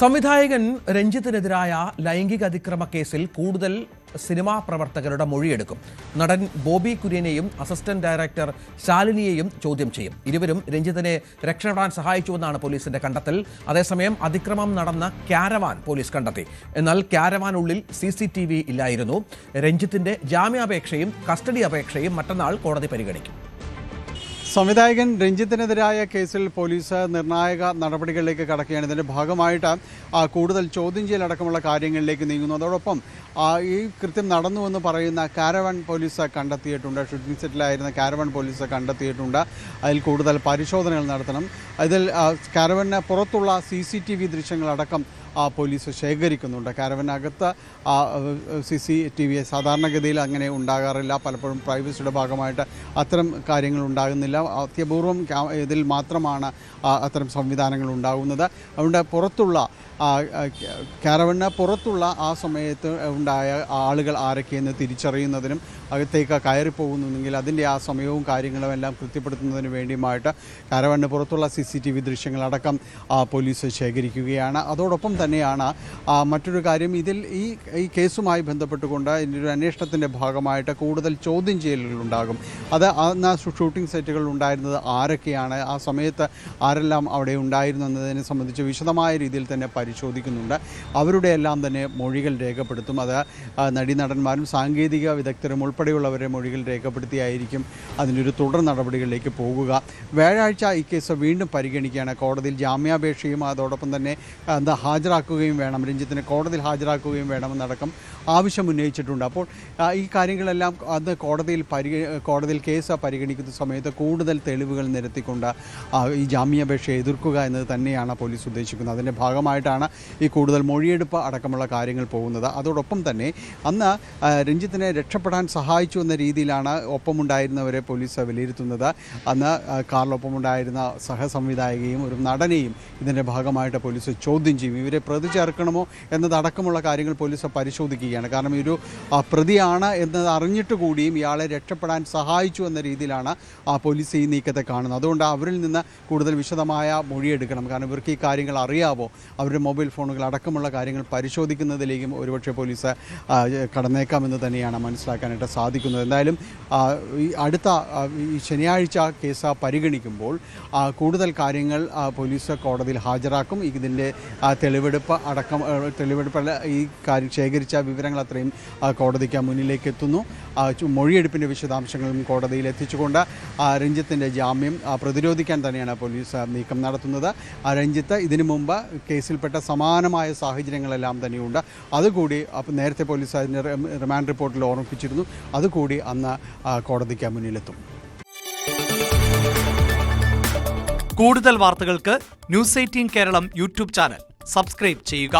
സംവിധായകൻ രഞ്ജിത്തിനെതിരായ ലൈംഗിക അതിക്രമ കേസിൽ കൂടുതൽ സിനിമാ പ്രവർത്തകരുടെ മൊഴിയെടുക്കും. നടൻ ബോബി കുര്യനെയും അസിസ്റ്റന്റ് ഡയറക്ടർ ശാലിനിയെയും ചോദ്യം ചെയ്യും. ഇരുവരും രഞ്ജിത്തിനെ രക്ഷപ്പെടാൻ സഹായിച്ചുവെന്നാണ് പോലീസിന്റെ കണ്ടെത്തൽ. അതേസമയം അതിക്രമം നടന്ന കാരവാൻ പോലീസ് കണ്ടെത്തി. എന്നാൽ കാരവാനുള്ളിൽ CCTV ഇല്ലായിരുന്നു. രഞ്ജിത്തിന്റെ ജാമ്യാപേക്ഷയും കസ്റ്റഡി അപേക്ഷയും മറ്റന്നാൾ കോടതി പരിഗണിക്കും. സംവിധായകൻ രഞ്ജിത്തിനെതിരായ കേസിൽ പോലീസ് നിർണായക നടപടികളിലേക്ക് കടക്കുകയാണ്. ഇതിൻ്റെ ഭാഗമായിട്ട് കൂടുതൽ ചോദ്യം ചെയ്യലടക്കമുള്ള കാര്യങ്ങളിലേക്ക് നീങ്ങുന്നു. അതോടൊപ്പം ഈ കൃത്യം നടന്നുവെന്ന് പറയുന്ന കാരവാൻ പോലീസ് കണ്ടെത്തിയിട്ടുണ്ട്. ഷൂട്ടിംഗ് സെറ്റിലായിരുന്ന കാരവാൻ പോലീസ് കണ്ടെത്തിയിട്ടുണ്ട്. അതിൽ കൂടുതൽ പരിശോധനകൾ നടത്തണം. ഇതിൽ കാരവാന് പുറത്തുള്ള CCTV ദൃശ്യങ്ങളടക്കം പോലീസ് ശേഖരിക്കുന്നുണ്ട്. കാരവനകത്ത് CCTV സാധാരണഗതിയിൽ അങ്ങനെ ഉണ്ടാകാറില്ല. പലപ്പോഴും പ്രൈവസിയുടെ ഭാഗമായിട്ട് അത്തരം കാര്യങ്ങൾ ഉണ്ടാകുന്നില്ല. അത്യപൂർവം ഇതിൽ മാത്രമാണ് അത്തരം സംവിധാനങ്ങൾ ഉണ്ടാകുന്നത്. അതുകൊണ്ട് പുറത്തുള്ള കാരവന് പുറത്തുള്ള ആ സമയത്ത് ഉണ്ടായ ആളുകൾ ആരൊക്കെയെന്ന് തിരിച്ചറിയുന്നതിനും അകത്തേക്ക് കയറിപ്പോകുന്നുണ്ടെങ്കിൽ അതിൻ്റെ ആ സമയവും കാര്യങ്ങളും എല്ലാം കൃത്യപ്പെടുത്തുന്നതിന് വേണ്ടിയുമായിട്ട് കാരവന് പുറത്തുള്ള CCTV ദൃശ്യങ്ങളടക്കം പോലീസ് ശേഖരിക്കുകയാണ്. അതോടൊപ്പം തന്നെയാണ് മറ്റൊരു കാര്യം, ഇതിൽ ഈ കേസുമായി ബന്ധപ്പെട്ടുകൊണ്ട് ഇതിൻ്റെ ഒരു അന്വേഷണത്തിൻ്റെ ഭാഗമായിട്ട് കൂടുതൽ ചോദ്യം ചെയ്യലുകളുണ്ടാകും. അത് അന്ന് ഷൂട്ടിംഗ് സെറ്റുകൾ ഉണ്ടായിരുന്നത് ആരൊക്കെയാണ്, ആ സമയത്ത് ആരെല്ലാം അവിടെ ഉണ്ടായിരുന്നു എന്നതിനെ സംബന്ധിച്ച് വിശദമായ രീതിയിൽ തന്നെ പരിശോധിക്കുന്നുണ്ട്. അവരുടെ എല്ലാം തന്നെ മൊഴികൾ രേഖപ്പെടുത്തും. അത് നടീനടന്മാരും സാങ്കേതിക വിദഗ്ധരും ഉൾപ്പെടെയുള്ളവരെ മൊഴികൾ രേഖപ്പെടുത്തിയായിരിക്കും അതിൻ്റെ ഒരു തുടർ നടപടികളിലേക്ക് പോകുക. വ്യാഴാഴ്ച ഈ കേസ് വീണ്ടും പരിഗണിക്കുകയാണ്. കോടതിയിൽ ജാമ്യാപേക്ഷയും അതോടൊപ്പം തന്നെ ഹാജരാക്കുകയും വേണം, രഞ്ജിത്തിനെ കോടതിയിൽ ഹാജരാക്കുകയും വേണമെന്നടക്കം ആവശ്യം ഉന്നയിച്ചിട്ടുണ്ട്. അപ്പോൾ ഈ കാര്യങ്ങളെല്ലാം അത് കോടതിയിൽ കേസ് പരിഗണിക്കുന്ന സമയത്ത് കൂടുതൽ തെളിവുകൾ നിരത്തിക്കൊണ്ട് ഈ ജാമ്യാപേക്ഷ എതിർക്കുക എന്നത് തന്നെയാണ് പോലീസ് ഉദ്ദേശിക്കുന്നത്. അതിൻ്റെ ഭാഗമായിട്ടാണ് ഈ കൂടുതൽ മൊഴിയെടുപ്പ് അടക്കമുള്ള കാര്യങ്ങൾ പോകുന്നത്. അതോടൊപ്പം തന്നെ അന്ന് രഞ്ജിത്തിനെ രക്ഷപ്പെടാൻ സഹായിച്ചു എന്ന രീതിയിലാണ് ഒപ്പമുണ്ടായിരുന്നവരെ പോലീസ് വിലയിരുത്തുന്നത്. അന്ന് കാറിലൊപ്പമുണ്ടായിരുന്ന സഹസംവിധായകയും ഒരു നടനെയും ഇതിൻ്റെ ഭാഗമായിട്ട് പോലീസ് ചോദ്യം ചെയ്യും. ഇവരെ പ്രതി ചേർക്കണമോ എന്നതടക്കമുള്ള കാര്യങ്ങൾ പോലീസ് പരിശോധിക്കുകയാണ്. കാരണം ഒരു പ്രതിയാണ് എന്നത് അറിഞ്ഞിട്ട് കൂടിയും ഇയാളെ രക്ഷപ്പെടാൻ സഹായിച്ചു എന്ന രീതിയിലാണ് പോലീസ് ഈ നീക്കത്തെ കാണുന്നത്. അതുകൊണ്ട് അവരിൽ നിന്ന് കൂടുതൽ വിശദമായ മൊഴിയെടുക്കണം. കാരണം ഇവർക്ക് ഈ കാര്യങ്ങൾ അറിയാവോ, അവരുടെ മൊബൈൽ ഫോണുകൾ അടക്കമുള്ള കാര്യങ്ങൾ പരിശോധിക്കുന്നതിലേക്കും ഒരുപക്ഷെ പോലീസ് കടന്നേക്കാമെന്ന് തന്നെയാണ് മനസ്സിലാക്കാനായിട്ട് സാധിക്കുന്നത്. എന്തായാലും ഈ ശനിയാഴ്ച കേസ് പരിഗണിക്കുമ്പോൾ കൂടുതൽ കാര്യങ്ങൾ പോലീസ് കോടതിയിൽ ഹാജരാക്കും. ഇതിൻ്റെ തെളിവെടുപ്പല്ല, ഈ കാര്യം ശേഖരിച്ച വിവരങ്ങൾ അത്രയും കോടതിക്ക് മുന്നിലേക്ക് എത്തുന്നു. മൊഴിയെടുപ്പിൻ്റെ വിശദാംശങ്ങളും കോടതിയിൽ എത്തിച്ചുകൊണ്ട് രഞ്ജിത്തിൻ്റെ ജാമ്യം പ്രതിരോധിക്കാൻ തന്നെയാണ് പോലീസ് നീക്കം നടത്തുന്നത്. രഞ്ജിത്ത് ഇതിനു മുമ്പ് കേസിൽപ്പെട്ട സമാനമായ സാഹചര്യങ്ങളെല്ലാം തന്നെയുണ്ട്. അതുകൂടി നേരത്തെ പോലീസ് അതിൻ്റെ റിമാൻഡ് റിപ്പോർട്ടിൽ ഓർമ്മിപ്പിച്ചിരുന്നു. അതുകൂടി അന്ന് കോടതിക്ക് മുന്നിലെത്തും. കൂടുതൽ വാർത്തകൾക്ക് News 18 Keralam YouTube channel subscribe ചെയ്യുക.